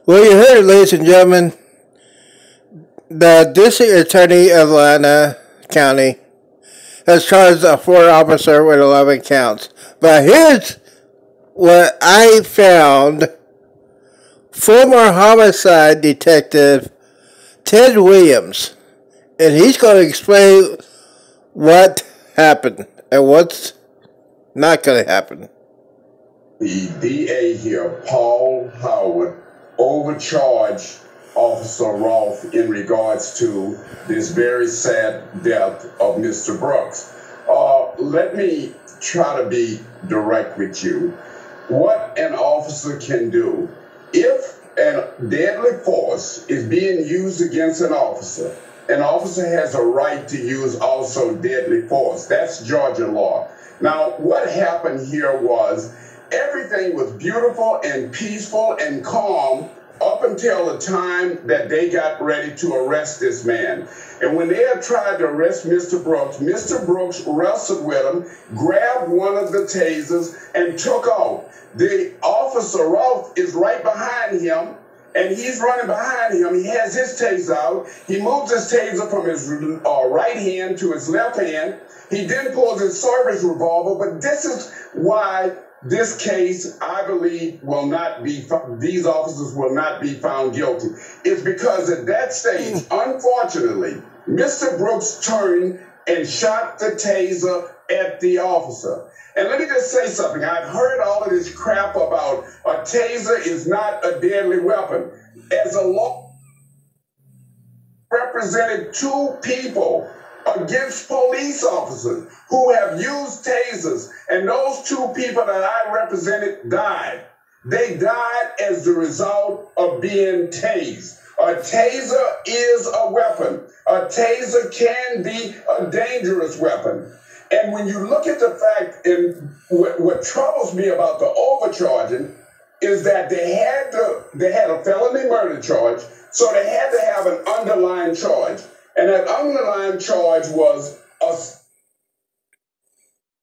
Well, you heard it, ladies and gentlemen. The district attorney of Atlanta County has charged a Florida officer with 11 counts. But here's what I found. Former homicide detective Ted Williams, and he's going to explain what happened and what's not going to happen. The DA here, Paul Howard, overcharged Officer Rolfe in regards to this very sad death of Mr. Brooks. Let me try to be direct with you. What an officer can do, if a deadly force is being used against an officer has a right to use also deadly force. That's Georgia law. Now, what happened here was everything was beautiful and peaceful and calm up until the time that they got ready to arrest this man. And when they had tried to arrest Mr. Brooks wrestled with him, grabbed one of the tasers, and took off. The officer, Rolfe, is right behind him, and he's running behind him. He has his taser out. He moves his taser from his right hand to his left hand. He then pulls his service revolver, but this is why this case, I believe, will not be, these officers will not be found guilty. It's because at that stage, unfortunately, Mr. Brooks turned and shot the taser at the officer. And let me just say something. I've heard all of this crap about a taser is not a deadly weapon. As a law represented two people against police officers who have used tasers, and those two people that I represented died. They died as the result of being tased. A taser is a weapon. A taser can be a dangerous weapon. And when you look at the fact, and what troubles me about the overcharging is that they had a felony murder charge, so they had to have an underlying charge. And that underlying charge was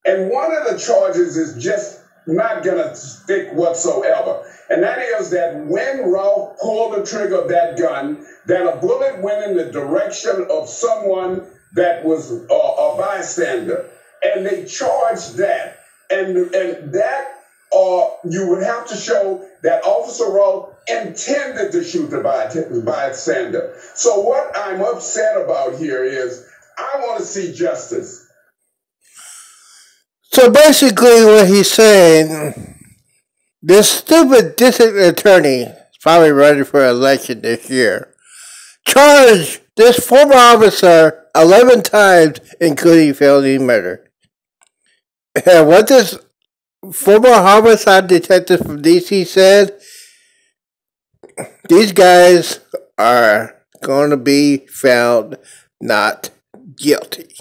and one of the charges is just not going to stick whatsoever. And that is that when Rolfe pulled the trigger of that gun, that a bullet went in the direction of someone that was a bystander. And they charged that. And that you would have to show that Officer Rolfe intended to shoot the bystander. So what I'm upset about here is I want to see justice. So basically what he's saying, this stupid district attorney is probably running for election this year, charged this former officer 11 times, including felony murder. And what this former homicide detective from DC said, these guys are going to be found not guilty.